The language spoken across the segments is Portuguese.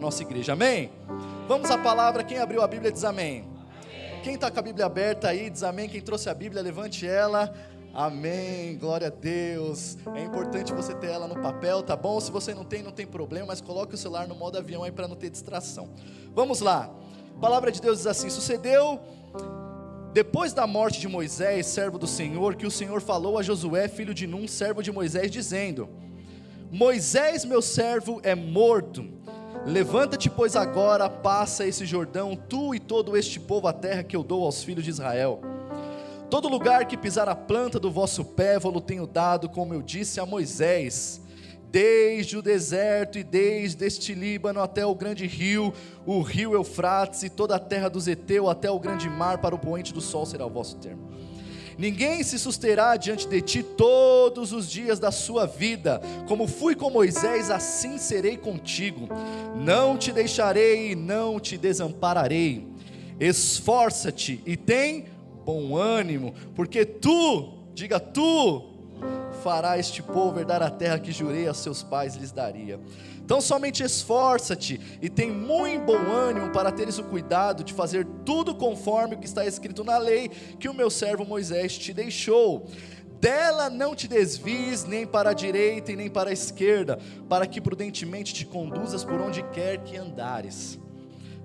Nossa igreja, amém? Vamos à palavra, quem abriu a Bíblia diz amém. Quem está com a Bíblia aberta aí diz amém. Quem trouxe a Bíblia, levante ela. Amém, glória a Deus. É importante você ter ela no papel, tá bom? Se você não tem problema, mas coloque o celular no modo avião aí para não ter distração. Vamos lá, a palavra de Deus diz assim: sucedeu depois da morte de Moisés, servo do Senhor, que o Senhor falou a Josué, filho de Num, servo de Moisés, dizendo: Moisés, meu servo, é morto. Levanta-te, pois agora, passa esse Jordão, tu e todo este povo, a terra que eu dou aos filhos de Israel. Todo lugar que pisar a planta do vosso pé, vou-lo tenho dado, como eu disse a Moisés, desde o deserto e desde este Líbano até o grande rio, o rio Eufrates, e toda a terra dos Heteus até o grande mar, para o poente do sol será o vosso termo. Ninguém se susterá diante de ti todos os dias da sua vida. Como fui com Moisés, assim serei contigo. Não te deixarei e não te desampararei. Esforça-te e tem bom ânimo, porque tu, diga tu, fará este povo herdar a terra que jurei a seus pais lhes daria. Então somente esforça-te e tem muito bom ânimo para teres o cuidado de fazer tudo conforme o que está escrito na lei que o meu servo Moisés te deixou. Dela não te desvies nem para a direita e nem para a esquerda, para que prudentemente te conduzas por onde quer que andares.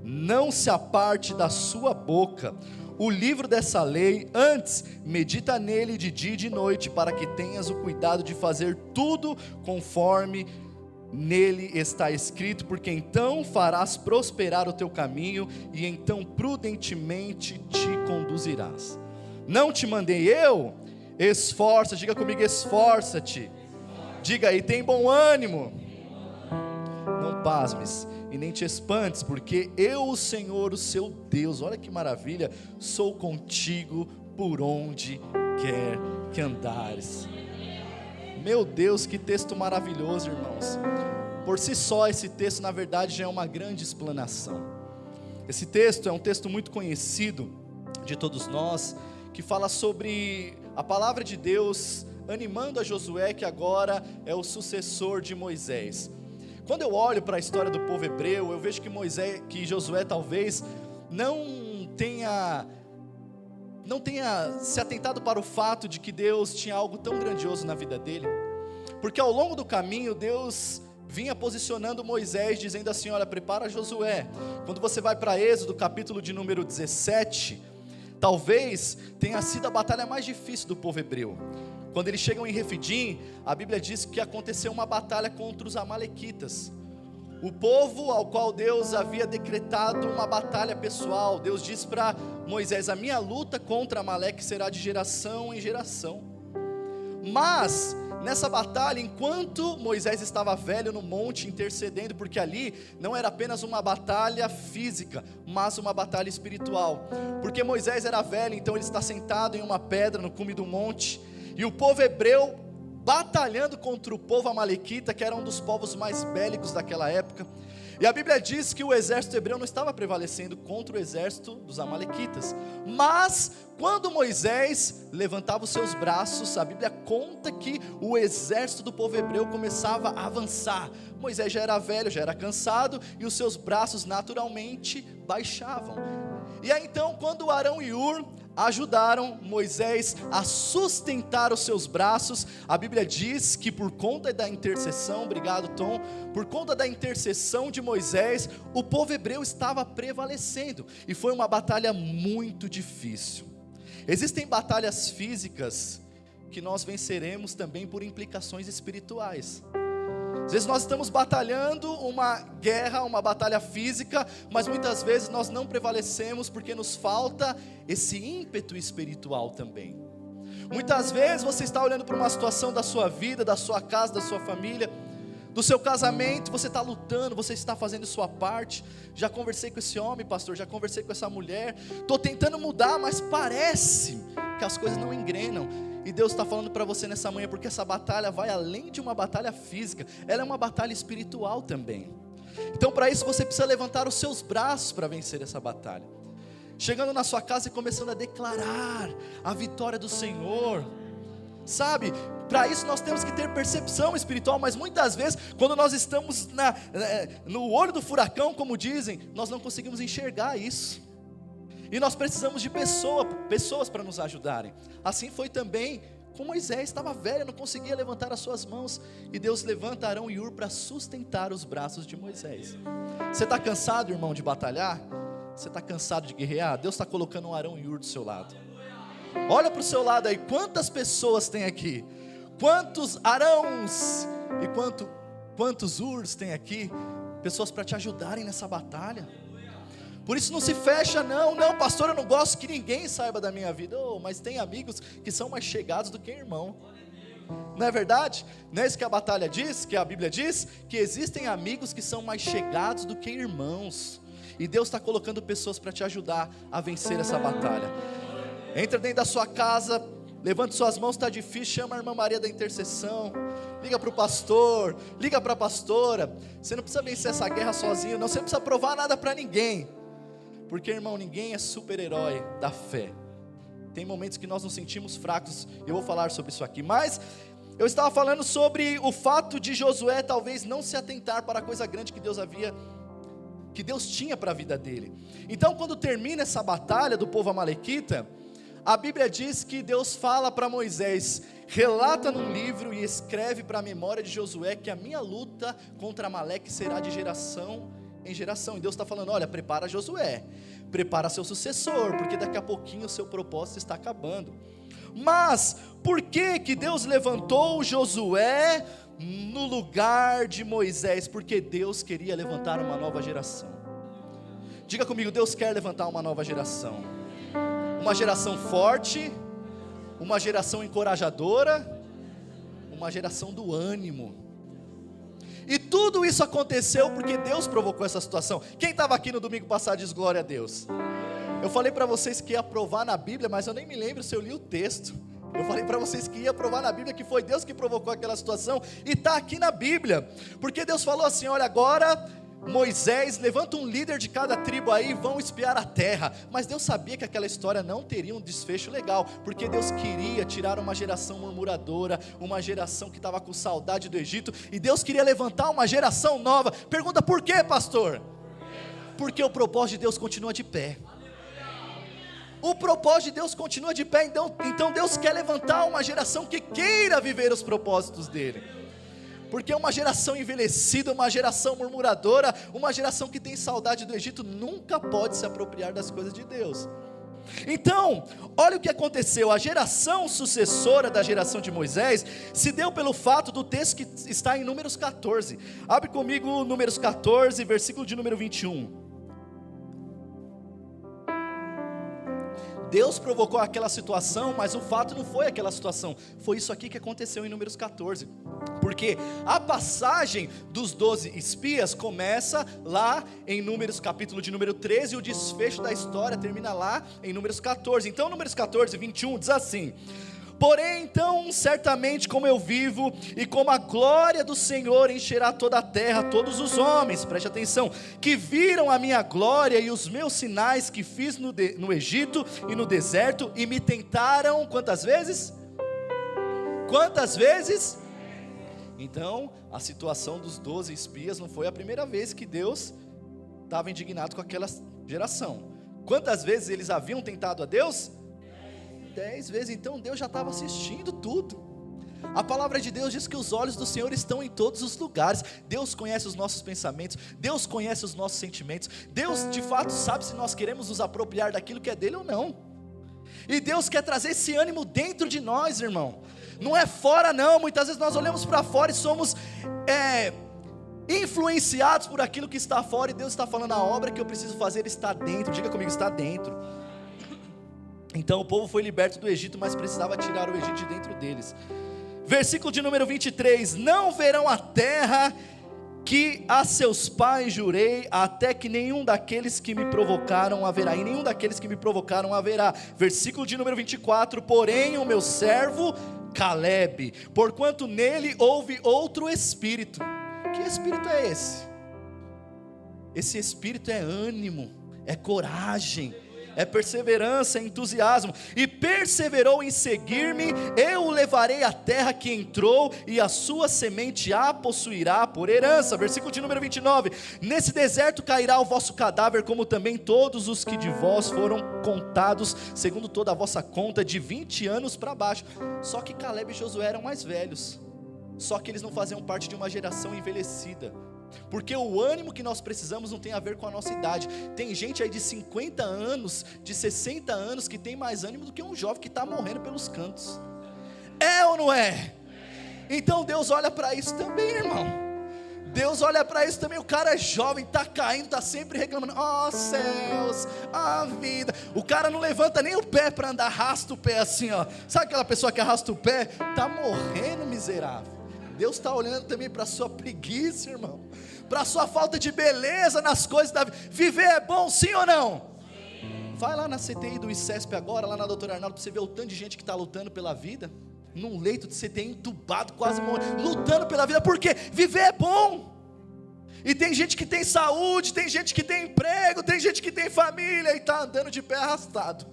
Não se aparte da sua boca o livro dessa lei, antes medita nele de dia e de noite, para que tenhas o cuidado de fazer tudo conforme nele está escrito, porque então farás prosperar o teu caminho, e então prudentemente te conduzirás. Não te mandei eu? Esforça, diga comigo, esforça-te. Diga aí, tem bom ânimo. Não pasmes e nem te espantes, porque eu, o Senhor, o seu Deus, olha que maravilha, sou contigo por onde quer que andares. Meu Deus, que texto maravilhoso, irmãos. Por si só, esse texto na verdade já é uma grande explanação. Esse texto é um texto muito conhecido de todos nós, que fala sobre a palavra de Deus animando a Josué, que agora é o sucessor de Moisés. Quando eu olho para a história do povo hebreu, eu vejo que Josué talvez não tenha se atentado para o fato de que Deus tinha algo tão grandioso na vida dele, porque ao longo do caminho Deus vinha posicionando Moisés, dizendo assim: olha, prepara Josué. Quando você vai para Êxodo, capítulo de número 17, talvez tenha sido a batalha mais difícil do povo hebreu. Quando eles chegam em Refidim, a Bíblia diz que aconteceu uma batalha contra os amalequitas, o povo ao qual Deus havia decretado uma batalha pessoal. Deus diz para Moisés: a minha luta contra Amaleque será de geração em geração. Mas nessa batalha, enquanto Moisés estava velho no monte intercedendo, porque ali não era apenas uma batalha física, mas uma batalha espiritual, porque Moisés era velho, então ele está sentado em uma pedra no cume do monte, e o povo hebreu batalhando contra o povo amalequita, que era um dos povos mais bélicos daquela época. E a Bíblia diz que o exército hebreu não estava prevalecendo contra o exército dos amalequitas, mas quando Moisés levantava os seus braços, a Bíblia conta que o exército do povo hebreu começava a avançar. Moisés já era velho, já era cansado, e os seus braços naturalmente baixavam. E aí então, quando Arão e Hur ajudaram Moisés a sustentar os seus braços, a Bíblia diz que por conta da intercessão, obrigado Tom, por conta da intercessão de Moisés, o povo hebreu estava prevalecendo, e foi uma batalha muito difícil. Existem batalhas físicas que nós venceremos também por implicações espirituais. Às vezes nós estamos batalhando uma guerra, uma batalha física, mas muitas vezes nós não prevalecemos porque nos falta esse ímpeto espiritual também. Muitas vezes você está olhando para uma situação da sua vida, da sua casa, da sua família, do seu casamento, você está lutando, você está fazendo sua parte. Já conversei com esse homem, pastor, já conversei com essa mulher, estou tentando mudar, mas parece que as coisas não engrenam. E Deus está falando para você nessa manhã, porque essa batalha vai além de uma batalha física, ela é uma batalha espiritual também. Então para isso você precisa levantar os seus braços para vencer essa batalha, chegando na sua casa e começando a declarar a vitória do Senhor. sabe? Para isso nós temos que ter percepção espiritual, mas muitas vezes, quando nós estamos no olho do furacão, como dizem, nós não conseguimos enxergar isso. E nós precisamos de pessoas para nos ajudarem. Assim foi também com Moisés, estava velho, não conseguia levantar as suas mãos, e Deus levanta Arão e Hur para sustentar os braços de Moisés. Você está cansado, irmão, de batalhar? Você está cansado de guerrear? Deus está colocando um Arão e Hur do seu lado. Olha para o seu lado aí, quantas pessoas tem aqui? Quantos Arãos e quantos Hurs tem aqui? Pessoas para te ajudarem nessa batalha. Por isso não se fecha, não, pastor, eu não gosto que ninguém saiba da minha vida. Mas tem amigos que são mais chegados do que irmão. Não é verdade? Não é isso que a batalha diz, que a Bíblia diz? Que existem amigos que são mais chegados do que irmãos. E Deus está colocando pessoas para te ajudar a vencer essa batalha. Entra dentro da sua casa, levante suas mãos, está difícil, chama a irmã Maria da intercessão. Liga para o pastor, liga para a pastora. Você não precisa vencer essa guerra sozinho, não. Você não precisa provar nada para ninguém. Porque, irmão, ninguém é super-herói da fé. Tem momentos que nós nos sentimos fracos. Eu vou falar sobre isso aqui. Mas eu estava falando sobre o fato de Josué talvez não se atentar para a coisa grande que Deus tinha para a vida dele. Então, quando termina essa batalha do povo amalequita, a Bíblia diz que Deus fala para Moisés: relata num livro e escreve para a memória de Josué que a minha luta contra Amaleque será de geração em geração. E Deus está falando: olha, prepara Josué, prepara seu sucessor, porque daqui a pouquinho o seu propósito está acabando. Mas por que Deus levantou Josué no lugar de Moisés? Porque Deus queria levantar uma nova geração. Diga comigo: Deus quer levantar uma nova geração. Uma geração forte, uma geração encorajadora, uma geração do ânimo. E tudo isso aconteceu porque Deus provocou essa situação. Quem estava aqui no domingo passado diz glória a Deus. Eu falei para vocês que ia provar na Bíblia, mas eu nem me lembro se eu li o texto. Eu falei para vocês que ia provar na Bíblia que foi Deus que provocou aquela situação, e está aqui na Bíblia, porque Deus falou assim: olha, agora Moisés, levanta um líder de cada tribo aí, vão espiar a terra. Mas Deus sabia que aquela história não teria um desfecho legal, porque Deus queria tirar uma geração murmuradora, uma geração que estava com saudade do Egito, e Deus queria levantar uma geração nova. Pergunta: por quê, pastor? Porque o propósito de Deus continua de pé. O propósito de Deus continua de pé. Então Deus quer levantar uma geração que queira viver os propósitos dele. Porque uma geração envelhecida, uma geração murmuradora, uma geração que tem saudade do Egito, nunca pode se apropriar das coisas de Deus. Então, olha o que aconteceu. A geração sucessora da geração de Moisés se deu pelo fato do texto que está em Números 14. Abre comigo Números 14, versículo de número 21. Deus provocou aquela situação, mas o fato não foi aquela situação. Foi isso aqui que aconteceu em Números 14. Porque a passagem dos 12 espias começa lá em Números capítulo de número 13, e o desfecho da história termina lá em Números 14. Então Números 14, 21 diz assim: porém então, certamente como eu vivo, e como a glória do Senhor encherá toda a terra, todos os homens, preste atenção, que viram a minha glória e os meus sinais que fiz no Egito e no deserto, e me tentaram, quantas vezes? Quantas vezes? Então, a situação dos 12 espias não foi a primeira vez que Deus estava indignado com aquela geração. Quantas vezes eles haviam tentado a Deus? 10 vezes. Então Deus já estava assistindo tudo. A palavra de Deus diz que os olhos do Senhor estão em todos os lugares. Deus conhece os nossos pensamentos, Deus conhece os nossos sentimentos, Deus de fato sabe se nós queremos nos apropriar daquilo que é dele ou não. E Deus quer trazer esse ânimo dentro de nós, irmão. Não é fora não. Muitas vezes nós olhamos para fora e somos influenciados por aquilo que está fora, e Deus está falando: a obra que eu preciso fazer está dentro. Diga comigo: está dentro. Então o povo foi liberto do Egito, mas precisava tirar o Egito de dentro deles. Versículo de número 23: não verão a terra que a seus pais jurei, até que nenhum daqueles que me provocaram haverá, e nenhum daqueles que me provocaram haverá. Versículo de número 24: porém o meu servo Calebe, porquanto nele houve outro espírito. Que espírito é esse? Esse espírito é ânimo, é coragem, É perseverança, é entusiasmo. E perseverou em seguir-me, eu o levarei à terra que entrou, e a sua semente a possuirá por herança. Versículo de número 29. Nesse deserto cairá o vosso cadáver, como também todos os que de vós foram contados, segundo toda a vossa conta, de 20 anos para baixo. Só que Caleb e Josué eram mais velhos. Só que eles não faziam parte de uma geração envelhecida. Porque o ânimo que nós precisamos não tem a ver com a nossa idade. Tem gente aí de 50 anos, de 60 anos, que tem mais ânimo do que um jovem que está morrendo pelos cantos. É ou não é? Então Deus olha para isso também, irmão. Deus olha para isso também. O cara é jovem, está caindo, está sempre reclamando. Oh céus, a vida. O cara não levanta nem o pé para andar, arrasta o pé assim, ó. Sabe aquela pessoa que arrasta o pé? Está morrendo, miserável. Deus está olhando também para a sua preguiça, irmão, para a sua falta de beleza nas coisas da vida. Viver é bom, sim ou não? Sim. Vai lá na CTI do ICESP agora, lá na doutora Arnaldo, para você ver o tanto de gente que está lutando pela vida, num leito de CTI entubado, quase morrendo, lutando pela vida. Por quê? Viver é bom. E tem gente que tem saúde, tem gente que tem emprego, tem gente que tem família e está andando de pé arrastado.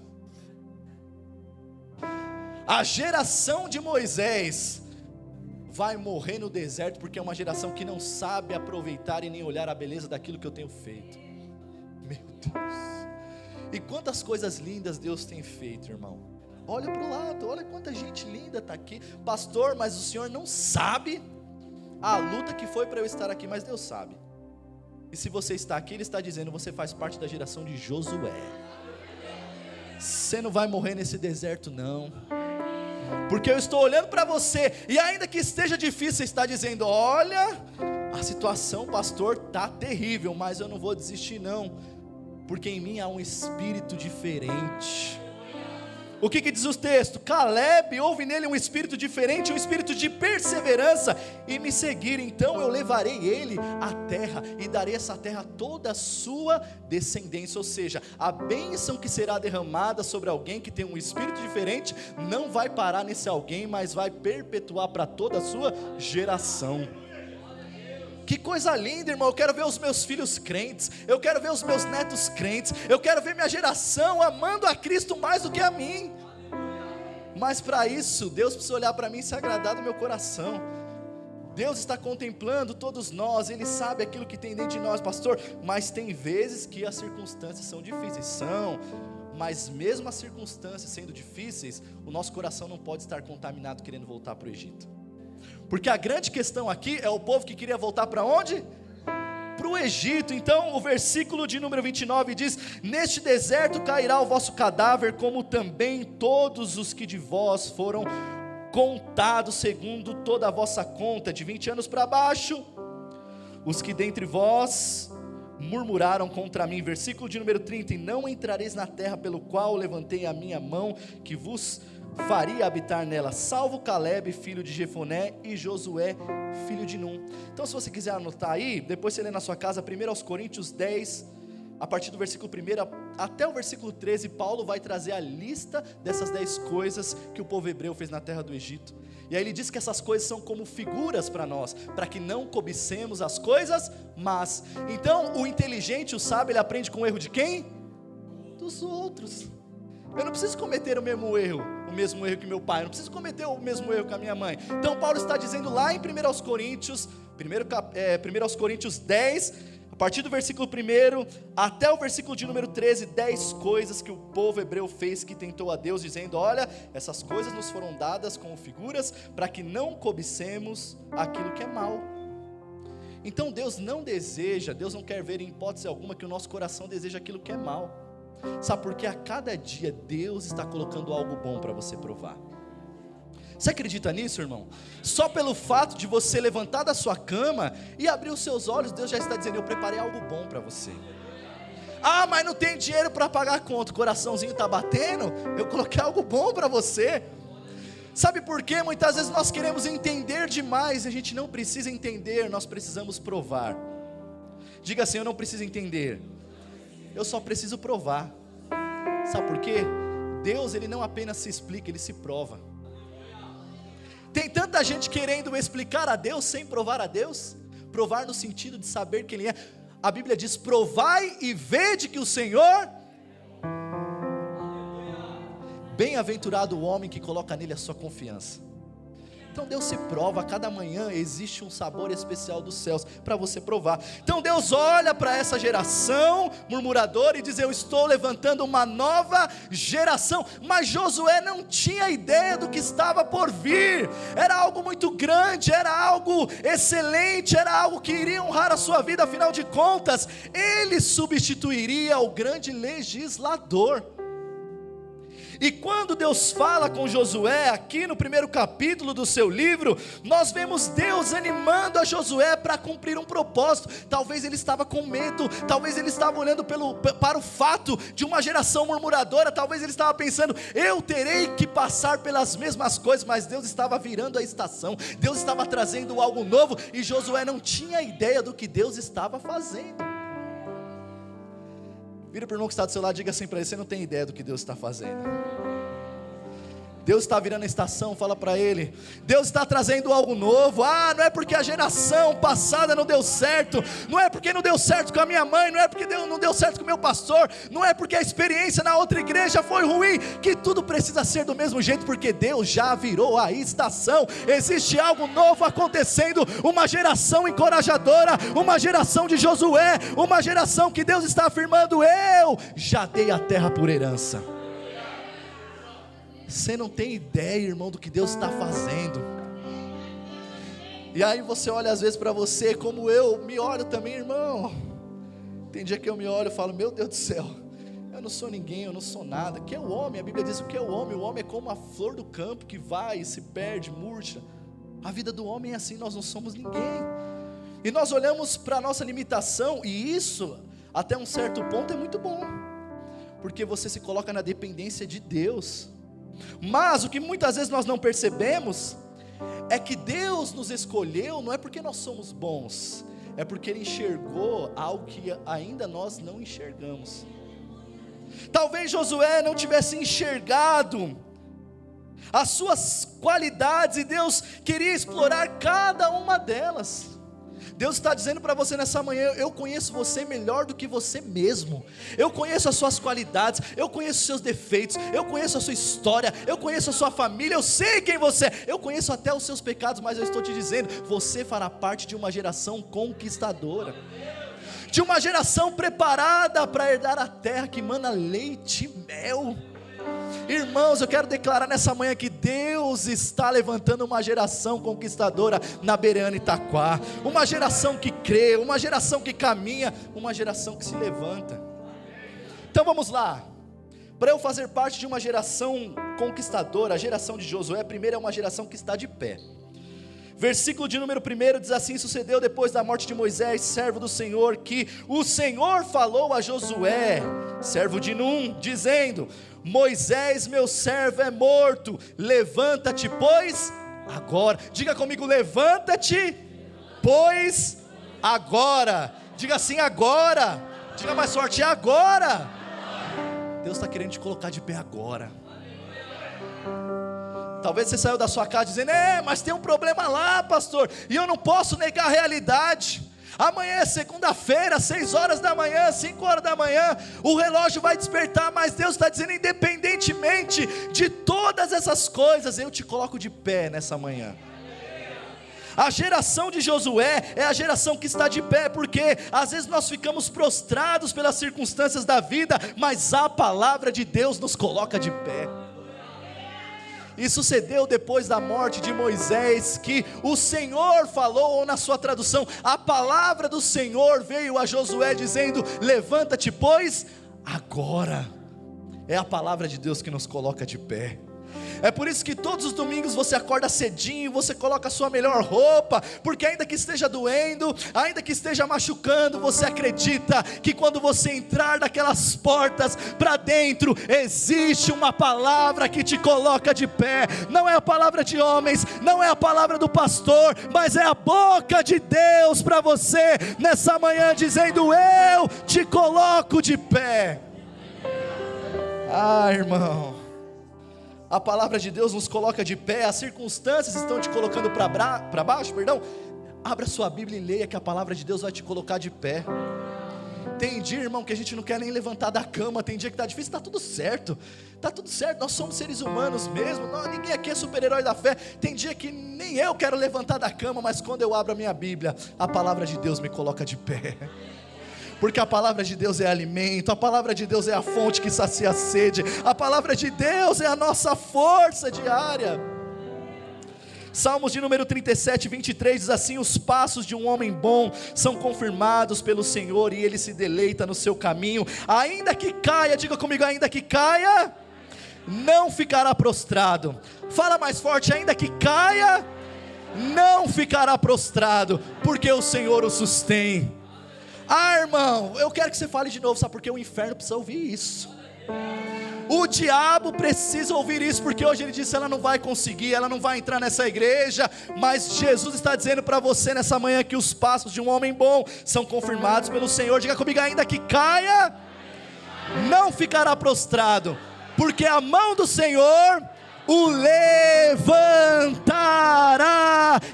A geração de Moisés vai morrer no deserto, porque é uma geração que não sabe aproveitar e nem olhar a beleza daquilo que eu tenho feito. Meu Deus, e quantas coisas lindas Deus tem feito, irmão. Olha para o lado, olha quanta gente linda está aqui. Pastor, mas o senhor não sabe a luta que foi para eu estar aqui. Mas Deus sabe. E se você está aqui, Ele está dizendo, você faz parte da geração de Josué. Você não vai morrer nesse deserto não, porque eu estou olhando para você, e ainda que esteja difícil, você está dizendo, olha, a situação, pastor, está terrível, mas eu não vou desistir não, porque em mim há um espírito diferente. O que diz o texto? Caleb, houve nele um espírito diferente, um espírito de perseverança, e me seguir, então eu levarei ele à terra, e darei essa terra a toda a sua descendência. Ou seja, a bênção que será derramada sobre alguém que tem um espírito diferente, não vai parar nesse alguém, mas vai perpetuar para toda a sua geração. Que coisa linda, irmão. Eu quero ver os meus filhos crentes, eu quero ver os meus netos crentes, eu quero ver minha geração amando a Cristo mais do que a mim. Mas para isso, Deus precisa olhar para mim e se agradar do meu coração. Deus está contemplando todos nós, Ele sabe aquilo que tem dentro de nós, pastor. Mas tem vezes que as circunstâncias são difíceis, mas mesmo as circunstâncias sendo difíceis, o nosso coração não pode estar contaminado querendo voltar para o Egito. Porque a grande questão aqui é o povo que queria voltar para onde? Para o Egito. Então o versículo de número 29 diz, neste deserto cairá o vosso cadáver, como também todos os que de vós foram contados, segundo toda a vossa conta, de 20 anos para baixo, os que dentre vós murmuraram contra mim. Versículo de número 30, e não entrareis na terra pelo qual levantei a minha mão, que vos faria habitar nela, salvo Caleb, filho de Jefoné, e Josué, filho de Num. Então se você quiser anotar aí, depois você lê na sua casa, 1 Coríntios 10, a partir do versículo 1 até o versículo 13, Paulo vai trazer a lista dessas 10 coisas que o povo hebreu fez na terra do Egito. E aí ele diz que essas coisas são como figuras para nós, para que não cobicemos as coisas, mas, então o inteligente, o sábio, ele aprende com o erro de quem? Dos outros. Eu não preciso cometer o mesmo erro que meu pai, eu não preciso cometer o mesmo erro que a minha mãe. Então Paulo está dizendo lá em 1 Coríntios 10, a partir do versículo 1 até o versículo de número 13, 10 coisas que o povo hebreu fez que tentou a Deus, dizendo, olha, essas coisas nos foram dadas como figuras, para que não cobicemos aquilo que é mal. Então Deus não quer ver em hipótese alguma que o nosso coração deseja aquilo que é mal. Sabe por quê? A cada dia Deus está colocando algo bom para você provar. Você acredita nisso, irmão? Só pelo fato de você levantar da sua cama e abrir os seus olhos, Deus já está dizendo, eu preparei algo bom para você. Ah, mas não tem dinheiro para pagar a conta, o coraçãozinho está batendo, eu coloquei algo bom para você. Sabe por quê? Muitas vezes nós queremos entender demais, e a gente não precisa entender, nós precisamos provar. Diga assim, eu não preciso entender, eu só preciso provar. Sabe por quê? Deus, Ele não apenas se explica, Ele se prova. Tem tanta gente querendo explicar a Deus sem provar a Deus. Provar no sentido de saber quem Ele é. A Bíblia diz, provai e vede que o Senhor... bem-aventurado o homem que coloca nele a sua confiança. Então Deus se prova, a cada manhã existe um sabor especial dos céus para você provar. Então Deus olha para essa geração murmuradora e diz: eu estou levantando uma nova geração. Mas Josué não tinha ideia do que estava por vir. Era algo muito grande, era algo excelente, era algo que iria honrar a sua vida. Afinal de contas, ele substituiria o grande legislador. E quando Deus fala com Josué, aqui no primeiro capítulo do seu livro, nós vemos Deus animando a Josué para cumprir um propósito. Talvez ele estava com medo, talvez ele estava olhando para o fato de uma geração murmuradora, talvez ele estava pensando: eu terei que passar pelas mesmas coisas. Mas Deus estava virando a estação, Deus estava trazendo algo novo, e Josué não tinha ideia do que Deus estava fazendo. Vira para o irmão que está do seu lado e diga assim para ele: você não tem ideia do que Deus está fazendo. Deus está virando a estação, fala para ele: Deus está trazendo algo novo. Não é porque a geração passada não deu certo, não é porque não deu certo com a minha mãe, não é porque não deu certo com o meu pastor, não é porque a experiência na outra igreja foi ruim, que tudo precisa ser do mesmo jeito, porque Deus já virou a estação. Existe algo novo acontecendo, uma geração encorajadora, uma geração de Josué, uma geração que Deus está afirmando: eu já dei a terra por herança. Você não tem ideia, irmão, do que Deus está fazendo. E aí você olha às vezes para você, como eu me olho também, irmão. Tem dia que eu me olho e falo: meu Deus do céu, eu não sou ninguém, eu não sou nada. O que é o homem? A Bíblia diz: o que é o homem? O homem é como a flor do campo que vai e se perde, murcha. A vida do homem é assim, nós não somos ninguém. E nós olhamos para a nossa limitação, e isso, até um certo ponto, é muito bom, porque você se coloca na dependência de Deus. Mas o que muitas vezes nós não percebemos é que Deus nos escolheu não é porque nós somos bons, é porque Ele enxergou algo que ainda nós não enxergamos. Talvez Josué não tivesse enxergado as suas qualidades, e Deus queria explorar cada uma delas. Deus está dizendo para você nessa manhã: eu conheço você melhor do que você mesmo. Eu conheço as suas qualidades, eu conheço os seus defeitos, eu conheço a sua história, eu conheço a sua família, eu sei quem você é, eu conheço até os seus pecados. Mas eu estou te dizendo, você fará parte de uma geração conquistadora, de uma geração preparada para herdar a terra que mana leite e mel. Irmãos, eu quero declarar nessa manhã que Deus está levantando uma geração conquistadora na Bereana Itaquá, uma geração que crê, uma geração que caminha, uma geração que se levanta. Então vamos lá. Para eu fazer parte de uma geração conquistadora, a geração de Josué, primeiro é uma geração que está de pé. Versículo de número 1 diz assim: sucedeu depois da morte de Moisés, servo do Senhor, que o Senhor falou a Josué, servo de Num, dizendo: Moisés meu servo é morto, levanta-te pois agora. Diga comigo: levanta-te pois agora. Diga assim: agora. Diga mais forte: agora. Deus está querendo te colocar de pé agora. Talvez você saiu da sua casa dizendo: mas tem um problema lá, pastor, e eu não posso negar a realidade. Amanhã é segunda-feira, 6 horas da manhã, 5 horas da manhã, o relógio vai despertar. Mas Deus está dizendo: independentemente de todas essas coisas, eu te coloco de pé nessa manhã. A geração de Josué é a geração que está de pé, porque às vezes nós ficamos prostrados pelas circunstâncias da vida, mas a palavra de Deus nos coloca de pé. E sucedeu depois da morte de Moisés, que o Senhor falou, ou na sua tradução, a palavra do Senhor veio a Josué dizendo: levanta-te pois agora. É a palavra de Deus que nos coloca de pé. É por isso que todos os domingos você acorda cedinho, você coloca a sua melhor roupa, porque ainda que esteja doendo, ainda que esteja machucando, você acredita que quando você entrar daquelas portas para dentro, existe uma palavra que te coloca de pé. Não é a palavra de homens, não é a palavra do pastor, mas é a boca de Deus para você nessa manhã, dizendo: eu te coloco de pé. Irmão, a palavra de Deus nos coloca de pé. As circunstâncias estão te colocando para baixo, perdão. Abra sua Bíblia e leia, que a palavra de Deus vai te colocar de pé. Tem dia, irmão, que a gente não quer nem levantar da cama. Tem dia que está difícil, está tudo certo. Está tudo certo, nós somos seres humanos mesmo. Não, ninguém aqui é super-herói da fé. Tem dia que nem eu quero levantar da cama, mas quando eu abro a minha Bíblia, a palavra de Deus me coloca de pé. Porque a palavra de Deus é alimento, a palavra de Deus é a fonte que sacia a sede, a palavra de Deus é a nossa força diária. Salmos de número 37, 23 diz assim: os passos de um homem bom são confirmados pelo Senhor, e ele se deleita no seu caminho. Ainda que caia, diga comigo, ainda que caia, não ficará prostrado. Fala mais forte, ainda que caia, não ficará prostrado, porque o Senhor o sustém. Ah, irmão, eu quero que você fale de novo, sabe? Porque o inferno precisa ouvir isso. O diabo precisa ouvir isso, porque hoje ele disse: ela não vai conseguir, ela não vai entrar nessa igreja. Mas Jesus está dizendo para você nessa manhã que os passos de um homem bom são confirmados pelo Senhor. Diga comigo, ainda que caia, não ficará prostrado, porque a mão do Senhor o levantará.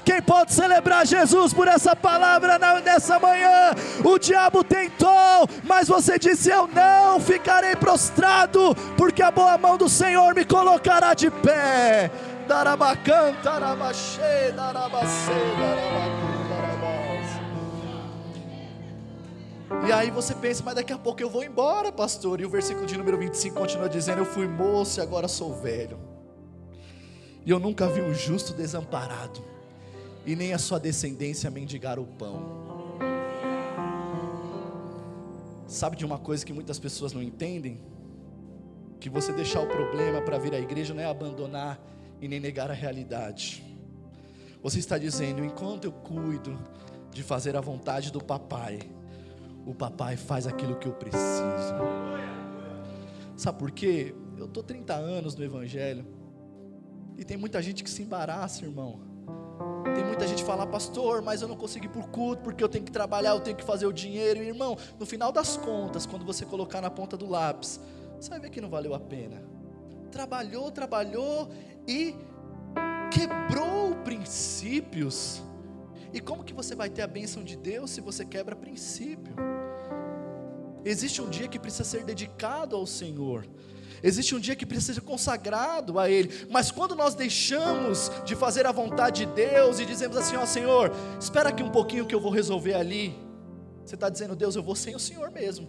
Quem pode celebrar Jesus por essa palavra nessa manhã? O diabo tentou, mas você disse: eu não ficarei prostrado, porque a boa mão do Senhor me colocará de pé. E aí você pensa: mas daqui a pouco eu vou embora, pastor. E o versículo de número 25 continua dizendo: eu fui moço e agora sou velho, e eu nunca vi um justo desamparado, e nem a sua descendência mendigar o pão. Sabe de uma coisa que muitas pessoas não entendem? Que você deixar o problema para vir à igreja não é abandonar e nem negar a realidade. Você está dizendo: enquanto eu cuido de fazer a vontade do papai, o papai faz aquilo que eu preciso. Sabe por quê? Eu estou 30 anos no evangelho, e tem muita gente que se embaraça, irmão. Tem muita gente que fala: pastor, mas eu não consigo ir por culto, porque eu tenho que trabalhar, eu tenho que fazer o dinheiro. E, irmão, no final das contas, quando você colocar na ponta do lápis, você vai ver que não valeu a pena. Trabalhou e quebrou princípios. E como que você vai ter a bênção de Deus se você quebra princípio? Existe um dia que precisa ser dedicado ao Senhor. Existe um dia que precisa ser consagrado a Ele. Mas quando nós deixamos de fazer a vontade de Deus e dizemos assim: ó Senhor, espera aqui um pouquinho que eu vou resolver ali. Você está dizendo: Deus, eu vou sem o Senhor mesmo.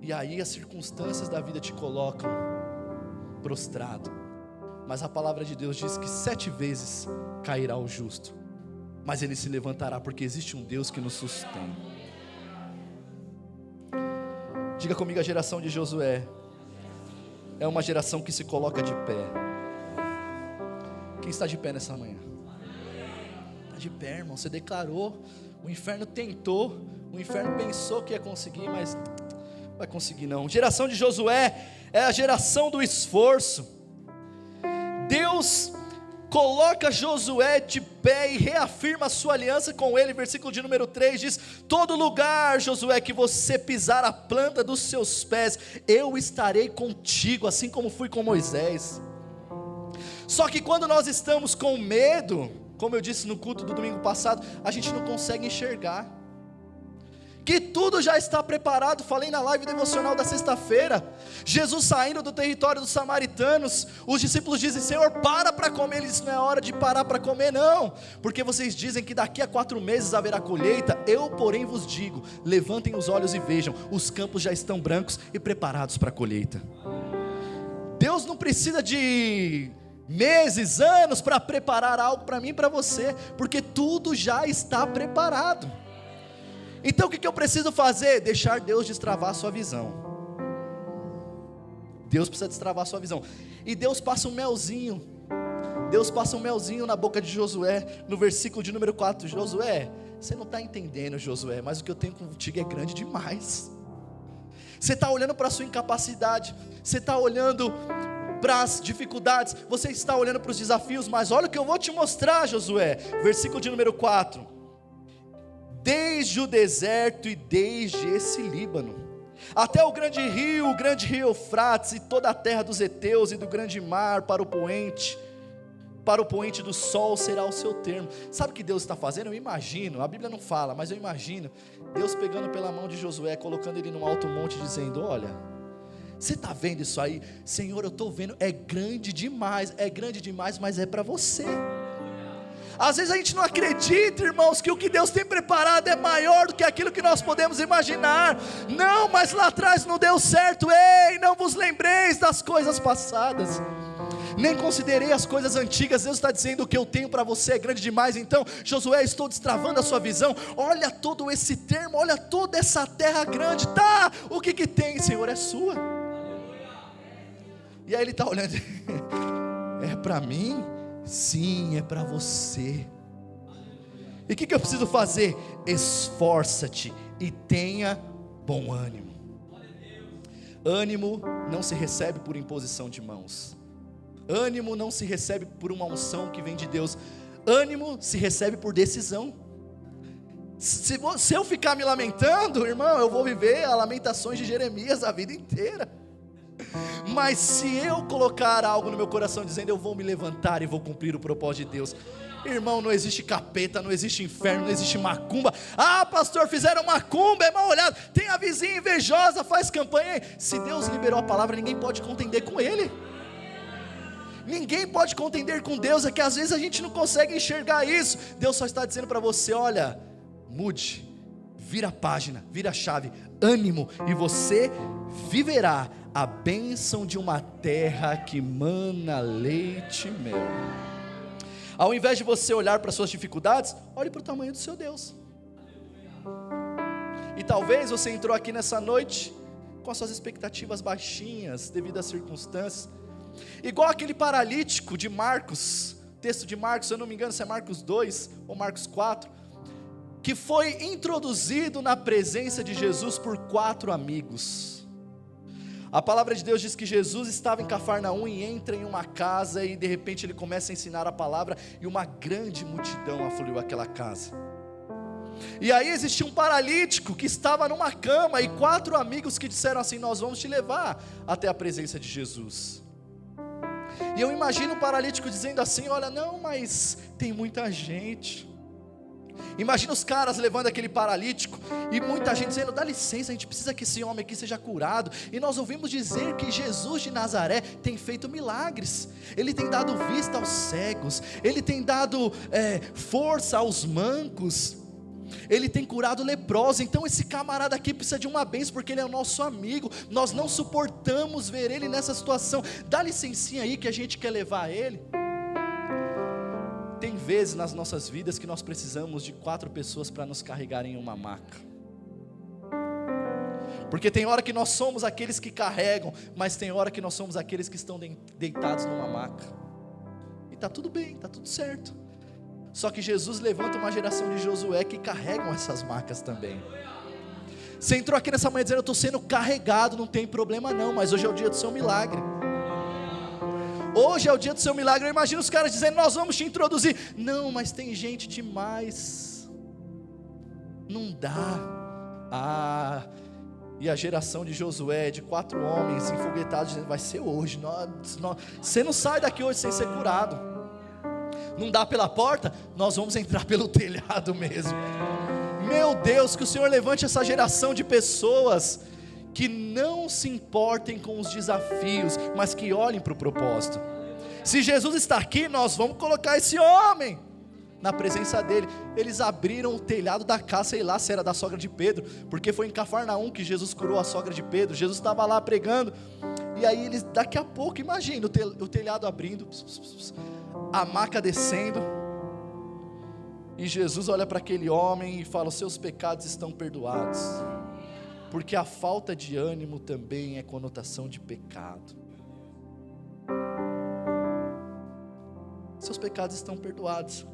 E aí as circunstâncias da vida te colocam prostrado. Mas a palavra de Deus diz que 7 vezes cairá o justo, mas ele se levantará, porque existe um Deus que nos sustém. Diga comigo, a geração de Josué é uma geração que se coloca de pé. Quem está de pé nessa manhã? Está de pé, irmão. Você declarou. O inferno tentou, o inferno pensou que ia conseguir, mas não vai conseguir não. Geração de Josué é a geração do esforço. Deus coloca Josué de pé e reafirma a sua aliança com ele. Versículo de número 3 diz: todo lugar, Josué, que você pisar a planta dos seus pés, eu estarei contigo, assim como fui com Moisés. Só que quando nós estamos com medo, como eu disse no culto do domingo passado, a gente não consegue enxergar que tudo já está preparado. Falei na live devocional da sexta-feira. Jesus saindo do território dos samaritanos, os discípulos dizem: Senhor, para comer. Ele disse: não é hora de parar para comer não, porque vocês dizem que daqui a 4 meses haverá colheita. Eu porém vos digo, levantem os olhos e vejam, os campos já estão brancos e preparados para a colheita. Deus não precisa de meses, anos para preparar algo para mim e para você, porque tudo já está preparado. Então o que eu preciso fazer? Deixar Deus destravar a sua visão. Deus precisa destravar a sua visão. E Deus passa um melzinho. Deus passa um melzinho na boca de Josué, no versículo de número 4. Josué, você não está entendendo, Josué, mas o que eu tenho contigo é grande demais. Você está olhando para a sua incapacidade, você está olhando para as dificuldades, você está olhando para os desafios, mas olha o que eu vou te mostrar, Josué. Versículo de número 4. Desde o deserto e desde esse Líbano, até o grande rio Eufrates, e toda a terra dos heteus e do grande mar para o poente, para o poente do sol será o seu termo. Sabe o que Deus está fazendo? Eu imagino, a Bíblia não fala, mas eu imagino Deus pegando pela mão de Josué, colocando ele num alto monte, dizendo: olha, você está vendo isso aí? Senhor, eu estou vendo, é grande demais, mas é para você. Às vezes a gente não acredita, irmãos, que o que Deus tem preparado é maior do que aquilo que nós podemos imaginar. Não, mas lá atrás não deu certo. Ei, não vos lembreis das coisas passadas, nem considerei as coisas antigas. Deus está dizendo: o que eu tenho para você é grande demais. Então, Josué, estou destravando a sua visão. Olha todo esse termo, olha toda essa terra grande. Tá, o que tem, Senhor, é sua. E aí ele está olhando: é para mim? Sim, é para você. E o que eu preciso fazer? Esforça-te e tenha bom ânimo. Ânimo não se recebe por imposição de mãos. Ânimo não se recebe por uma unção que vem de Deus. Ânimo se recebe por decisão. Se eu ficar me lamentando, irmão, eu vou viver as lamentações de Jeremias a vida inteira. Mas se eu colocar algo no meu coração dizendo: eu vou me levantar e vou cumprir o propósito de Deus, irmão, não existe capeta, não existe inferno, não existe macumba. Ah, pastor, fizeram macumba, é mal olhado. Tem a vizinha invejosa, faz campanha. Se Deus liberou a palavra, ninguém pode contender com ele. Ninguém pode contender com Deus. É que às vezes a gente não consegue enxergar isso. Deus só está dizendo para você: olha, mude, vira a página, vira a chave, ânimo, e você viverá a bênção de uma terra que mana leite e mel. Ao invés de você olhar para as suas dificuldades, olhe para o tamanho do seu Deus. E talvez você entrou aqui nessa noite com as suas expectativas baixinhas devido às circunstâncias, igual aquele paralítico de Marcos, texto de Marcos, se eu não me engano, se é Marcos 2 ou Marcos 4, que foi introduzido na presença de Jesus por 4 amigos. A palavra de Deus diz que Jesus estava em Cafarnaum e entra em uma casa, e de repente ele começa a ensinar a palavra, e uma grande multidão afluiu àquela casa. E aí existia um paralítico que estava numa cama, e 4 amigos que disseram assim: nós vamos te levar até a presença de Jesus. E eu imagino o paralítico dizendo assim: olha, não, mas tem muita gente. Imagina os caras levando aquele paralítico, e muita gente dizendo: dá licença, a gente precisa que esse homem aqui seja curado. E nós ouvimos dizer que Jesus de Nazaré tem feito milagres. Ele tem dado vista aos cegos, ele tem dado força aos mancos, ele tem curado leprosos. Então esse camarada aqui precisa de uma bênção, porque ele é o nosso amigo. Nós não suportamos ver ele nessa situação. Dá licencinha aí que a gente quer levar ele. Tem vezes nas nossas vidas que nós precisamos de 4 pessoas para nos carregarem em uma maca. Porque tem hora que nós somos aqueles que carregam, mas tem hora que nós somos aqueles que estão deitados numa maca. E está tudo bem, está tudo certo. Só que Jesus levanta uma geração de Josué que carregam essas macas também. Você entrou aqui nessa manhã dizendo: eu estou sendo carregado, não tem problema não, mas hoje é o dia do seu milagre. Hoje é o dia do seu milagre. Eu imagino os caras dizendo: nós vamos te introduzir. Não, mas tem gente demais, não dá. E a geração de Josué, de 4 homens enfoguetados, dizendo: vai ser hoje, você não sai daqui hoje sem ser curado. Não dá pela porta, nós vamos entrar pelo telhado mesmo. Meu Deus, que o Senhor levante essa geração de pessoas que não se importem com os desafios, mas que olhem para o propósito. Se Jesus está aqui, nós vamos colocar esse homem na presença dele. Eles abriram o telhado da casa, sei lá se era da sogra de Pedro, porque foi em Cafarnaum que Jesus curou a sogra de Pedro. Jesus estava lá pregando, e aí eles, daqui a pouco, imagina o telhado abrindo, a maca descendo, e Jesus olha para aquele homem e fala: os seus pecados estão perdoados. Porque a falta de ânimo também é conotação de pecado. Seus pecados estão perdoados.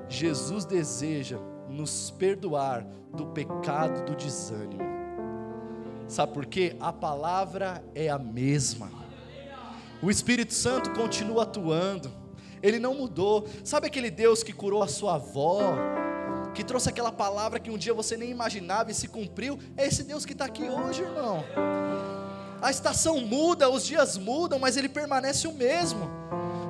Jesus deseja nos perdoar do pecado do desânimo. Sabe por quê? A palavra é a mesma. O Espírito Santo continua atuando. Ele não mudou. Sabe aquele Deus que curou a sua avó, que trouxe aquela palavra que um dia você nem imaginava e se cumpriu? É esse Deus que está aqui hoje, irmão. A estação muda, os dias mudam, mas Ele permanece o mesmo.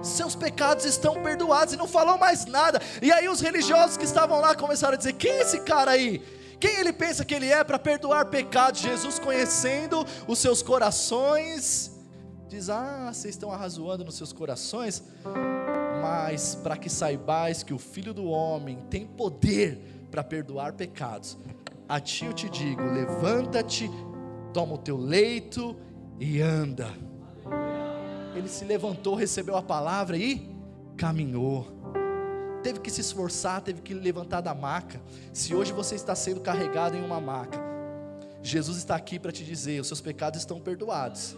seus pecados estão perdoados, e não falou mais nada. E aí os religiosos que estavam lá começaram a dizer: quem é esse cara aí? Quem ele pensa que ele é para perdoar pecados? Jesus, conhecendo os seus corações, diz: vocês estão arrazoando nos seus corações, mas para que saibais que o Filho do Homem tem poder para perdoar pecados, a ti eu te digo, levanta-te, toma o teu leito e anda. Ele se levantou, recebeu a palavra e caminhou. Teve que se esforçar, teve que levantar da maca. Se hoje você está sendo carregado em uma maca, Jesus está aqui para te dizer: os seus pecados estão perdoados.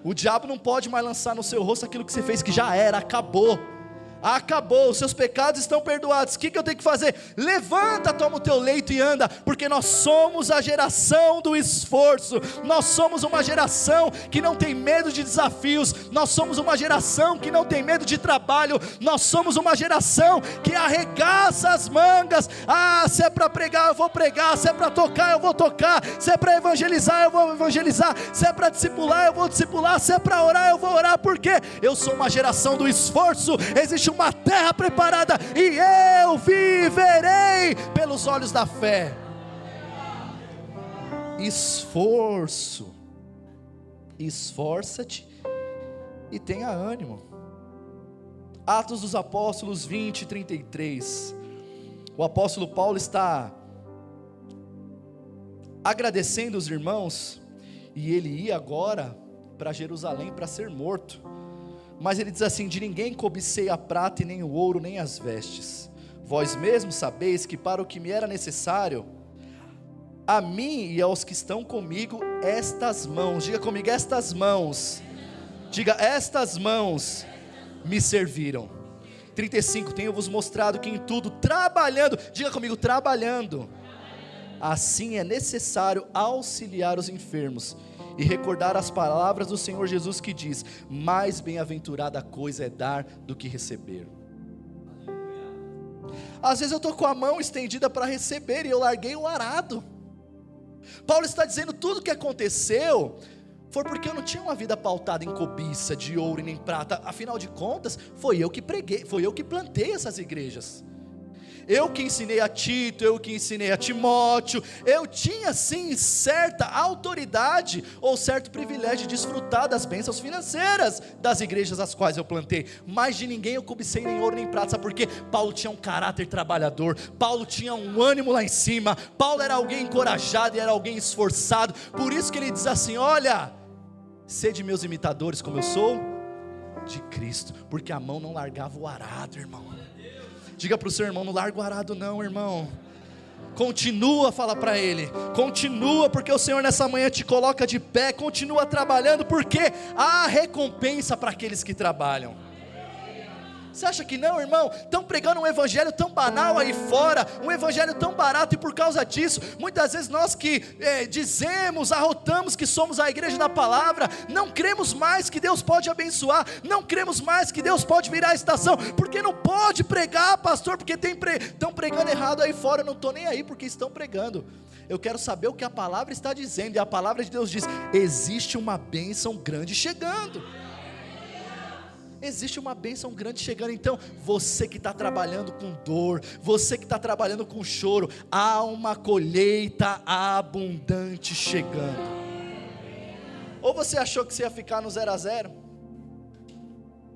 O diabo não pode mais lançar no seu rosto aquilo que você fez, que já era, acabou. Acabou, os seus pecados estão perdoados. O que eu tenho que fazer? Levanta, toma o teu leito e anda, porque nós somos a geração do esforço. Nós somos uma geração que não tem medo de desafios. Nós somos uma geração que não tem medo de trabalho. Nós somos uma geração que arregaça as mangas. Se é para pregar, eu vou pregar. Se é para tocar, eu vou tocar. Se é para evangelizar, eu vou evangelizar. Se é para discipular, eu vou discipular. Se é para orar, eu vou orar, porque eu sou uma geração do esforço. Existe uma terra preparada e eu viverei pelos olhos da fé. Esforço. Esforça-te e tenha ânimo. Atos dos Apóstolos 20, 33. O apóstolo Paulo está agradecendo os irmãos, e ele ia agora para Jerusalém para ser morto. Mas ele diz assim: de ninguém cobicei a prata e nem o ouro nem as vestes. Vós mesmos sabeis que para o que me era necessário, a mim e aos que estão comigo, estas mãos, diga comigo, estas mãos, diga, estas mãos me serviram. 35, tenho-vos mostrado que em tudo, trabalhando, diga comigo, trabalhando, assim é necessário auxiliar os enfermos, e recordar as palavras do Senhor Jesus que diz: mais bem-aventurada coisa é dar do que receber. Às vezes eu estou com a mão estendida para receber e eu larguei o arado. Paulo está dizendo: tudo que aconteceu foi porque eu não tinha uma vida pautada em cobiça de ouro e nem prata. Afinal de contas, foi eu que preguei, foi eu que plantei essas igrejas. Eu que ensinei a Tito, eu que ensinei a Timóteo. Eu tinha sim certa autoridade ou certo privilégio de desfrutar das bênçãos financeiras das igrejas às quais eu plantei. Mas de ninguém eu cobicei nem ouro nem prata. Sabe por quê? Paulo tinha um caráter trabalhador. Paulo tinha um ânimo lá em cima. Paulo era alguém encorajado e era alguém esforçado. Por isso que ele diz assim: olha, sede meus imitadores como eu sou de Cristo. Porque a mão não largava o arado, irmão. Diga para o seu irmão: não larga o arado não, irmão. Continua, fala para ele. Continua, porque o Senhor nessa manhã te coloca de pé. Continua trabalhando, porque há recompensa para aqueles que trabalham. Você acha que não, irmão? Estão pregando um evangelho tão banal aí fora, um evangelho tão barato, e por causa disso, muitas vezes nós que dizemos, arrotamos que somos a igreja da palavra, não cremos mais que Deus pode abençoar, não cremos mais que Deus pode virar a estação, porque não pode pregar, pastor, porque estão pregando errado aí fora. Eu não estou nem aí porque estão pregando. Eu quero saber o que a palavra está dizendo, e a palavra de Deus diz: existe uma bênção grande chegando. Existe uma bênção grande chegando. Então, você que está trabalhando com dor, você que está trabalhando com choro, há uma colheita abundante chegando. Ou você achou que você ia ficar no 0 a 0?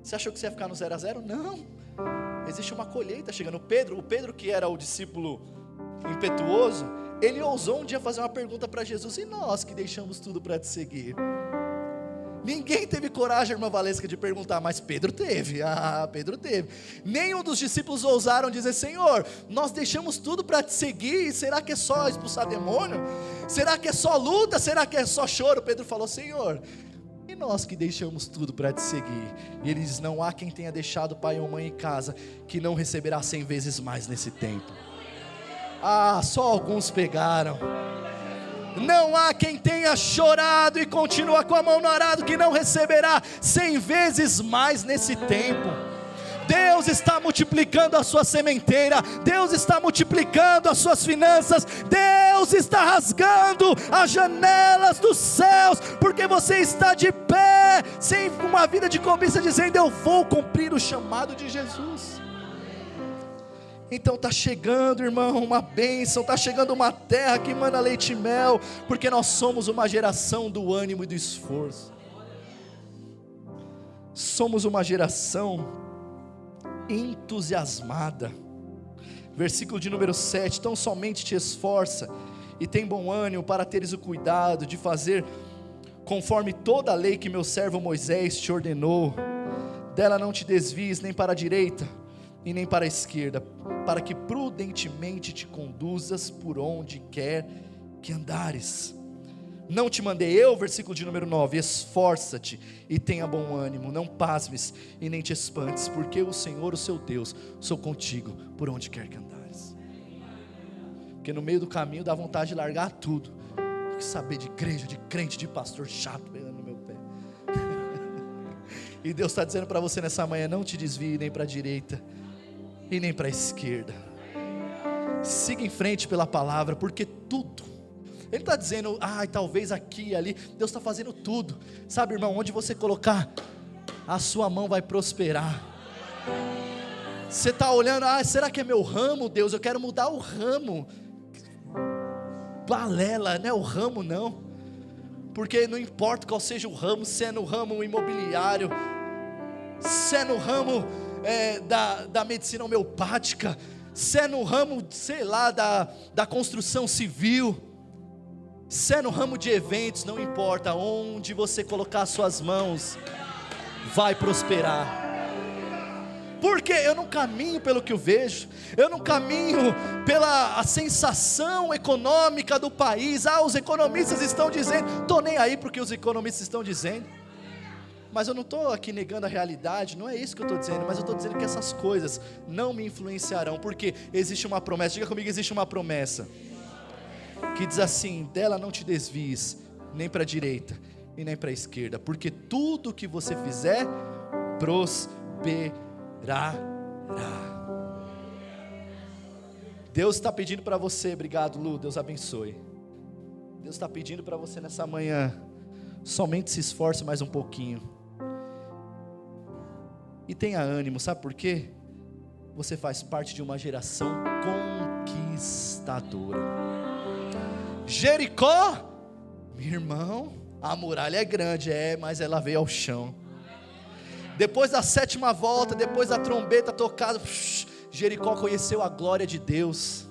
Você achou que você ia ficar no 0 a 0? Não, existe uma colheita chegando. O Pedro que era o discípulo impetuoso, ele ousou um dia fazer uma pergunta para Jesus: e nós que deixamos tudo para te seguir? Ninguém teve coragem, irmã Valesca, de perguntar, mas Pedro teve. Pedro teve. Nenhum dos discípulos ousaram dizer: Senhor, nós deixamos tudo para te seguir, será que é só expulsar demônio? Será que é só luta? Será que é só choro? Pedro falou: Senhor, e nós que deixamos tudo para te seguir? E ele diz: não há quem tenha deixado pai ou mãe em casa que não receberá 100 vezes mais nesse tempo. Só alguns pegaram. Não há quem tenha chorado e continua com a mão no arado que não receberá 100 vezes mais nesse tempo. Deus está multiplicando a sua sementeira, Deus está multiplicando as suas finanças, Deus está rasgando as janelas dos céus, porque você está de pé sem uma vida de cobiça, dizendo: eu vou cumprir o chamado de Jesus. Então está chegando, irmão, uma bênção, está chegando uma terra que emana leite e mel, porque nós somos uma geração do ânimo e do esforço. Somos uma geração entusiasmada. Versículo de número 7, tão somente te esforça e tem bom ânimo para teres o cuidado de fazer conforme toda a lei que meu servo Moisés te ordenou. Dela não te desvies nem para a direita e nem para a esquerda, para que prudentemente te conduzas por onde quer que andares. Não te mandei eu, versículo de número 9, esforça-te e tenha bom ânimo, não pasmes e nem te espantes, porque o Senhor, o seu Deus, sou contigo por onde quer que andares. Porque no meio do caminho dá vontade de largar tudo, saber de igreja, de crente, de pastor chato pegando no meu pé. E Deus está dizendo para você nessa manhã: não te desvie nem para a direita e nem para a esquerda, siga em frente pela palavra, porque tudo, Ele está dizendo, talvez aqui e ali, Deus está fazendo tudo, sabe, irmão, onde você colocar, a sua mão vai prosperar. Você está olhando, será que é meu ramo, Deus? Eu quero mudar o ramo. Balela, não é o ramo não, porque não importa qual seja o ramo, se é no ramo imobiliário, se é no ramo da medicina homeopática, se é no ramo, sei lá, da construção civil, se é no ramo de eventos, não importa, onde você colocar as suas mãos, vai prosperar. Porque eu não caminho pelo que eu vejo, eu não caminho pela a sensação econômica do país. Os economistas estão dizendo, estou nem aí porque os economistas estão dizendo, mas eu não estou aqui negando a realidade, não é isso que eu estou dizendo, mas eu estou dizendo que essas coisas não me influenciarão, porque existe uma promessa, diga comigo, existe uma promessa, que diz assim: dela não te desvies, nem para a direita e nem para a esquerda, porque tudo que você fizer, prosperará. Deus está pedindo para você, obrigado Lu, Deus abençoe. Deus está pedindo para você nessa manhã, somente se esforce mais um pouquinho, e tenha ânimo, sabe por quê? Você faz parte de uma geração conquistadora. Jericó, meu irmão, a muralha é grande, mas ela veio ao chão. Depois da 7ª volta, depois da trombeta tocada, Jericó conheceu a glória de Deus.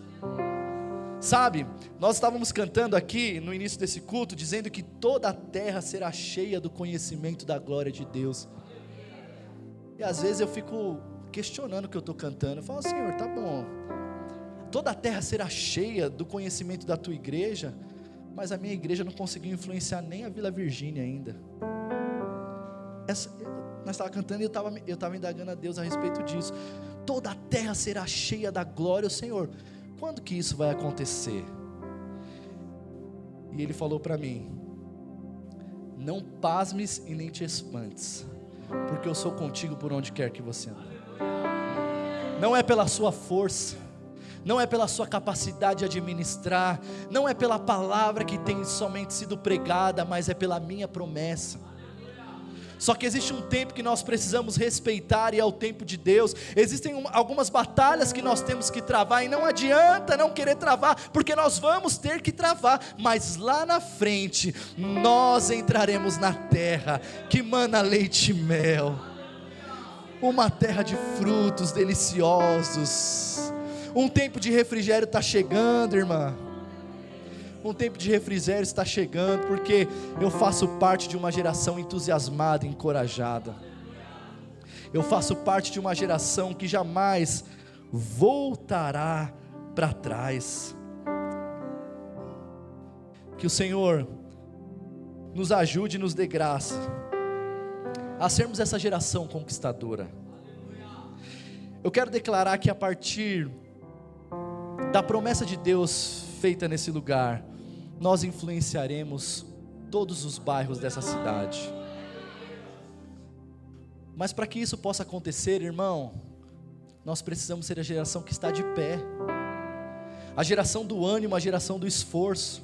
Sabe, nós estávamos cantando aqui no início desse culto, dizendo que toda a terra será cheia do conhecimento da glória de Deus. E às vezes eu fico questionando o que eu estou cantando. Eu falo: Senhor, tá bom, toda a terra será cheia do conhecimento da tua igreja, mas a minha igreja não conseguiu influenciar nem a Vila Virgínia ainda. Nós estávamos cantando e eu estava indagando a Deus a respeito disso. Toda a terra será cheia da glória. Senhor, quando que isso vai acontecer? E Ele falou para mim: não pasmes e nem te espantes, porque eu sou contigo por onde quer que você ande. Não é pela sua força, não é pela sua capacidade de administrar, não é pela palavra que tem somente sido pregada, mas é pela minha promessa. Só que existe um tempo que nós precisamos respeitar, e é o tempo de Deus. Existem algumas batalhas que nós temos que travar, e não adianta não querer travar, porque nós vamos ter que travar, mas lá na frente, nós entraremos na terra que mana leite e mel, uma terra de frutos deliciosos. Um tempo de refrigério está chegando, irmã. Um tempo de refrigério está chegando, porque eu faço parte de uma geração entusiasmada e encorajada. Eu faço parte de uma geração que jamais voltará para trás. Que o Senhor nos ajude e nos dê graça a sermos essa geração conquistadora. Eu quero declarar que a partir da promessa de Deus feita nesse lugar, nós influenciaremos todos os bairros dessa cidade. Mas para que isso possa acontecer, irmão, nós precisamos ser a geração que está de pé, a geração do ânimo, a geração do esforço.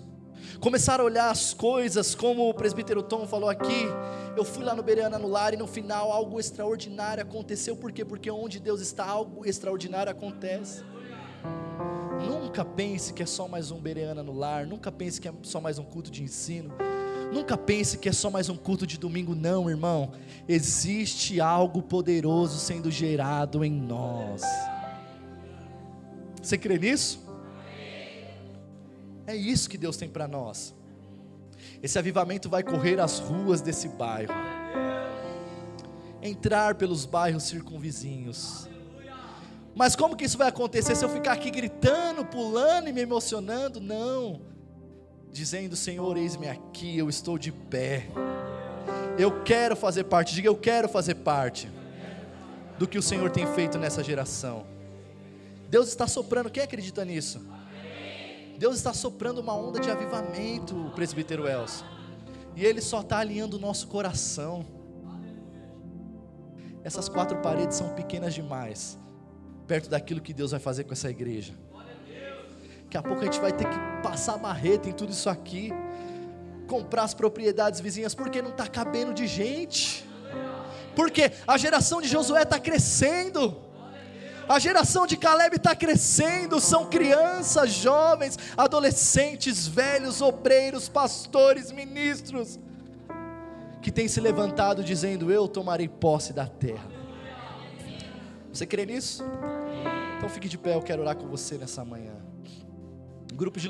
Começar a olhar as coisas, como o presbítero Tom falou aqui. Eu fui lá no Bereana no Lar e no final algo extraordinário aconteceu. Por quê? Porque onde Deus está, algo extraordinário acontece. Nunca pense que é só mais um Bereana no Lar. Nunca pense que é só mais um culto de ensino. Nunca pense que é só mais um culto de domingo. Não, irmão. Existe algo poderoso sendo gerado em nós. Você crê nisso? É isso que Deus tem para nós. Esse avivamento vai correr as ruas desse bairro, entrar pelos bairros circunvizinhos. Mas como que isso vai acontecer se eu ficar aqui gritando, pulando e me emocionando? Não, dizendo: Senhor, eis-me aqui, eu estou de pé, eu quero fazer parte. Diga: eu quero fazer parte do que o Senhor tem feito nessa geração. Deus está soprando. Quem acredita nisso? Deus está soprando uma onda de avivamento, o presbítero Elcio, e Ele só está alinhando o nosso coração. Essas 4 paredes são pequenas demais, perto daquilo que Deus vai fazer com essa igreja. Daqui a pouco a gente vai ter que passar marreta em tudo isso aqui, comprar as propriedades vizinhas, porque não está cabendo de gente, porque a geração de Josué está crescendo, a geração de Caleb está crescendo. São crianças, jovens, adolescentes, velhos, obreiros, pastores, ministros, que têm se levantado dizendo: eu tomarei posse da terra. Você crê nisso? Então fique de pé, eu quero orar com você nessa manhã. Grupo de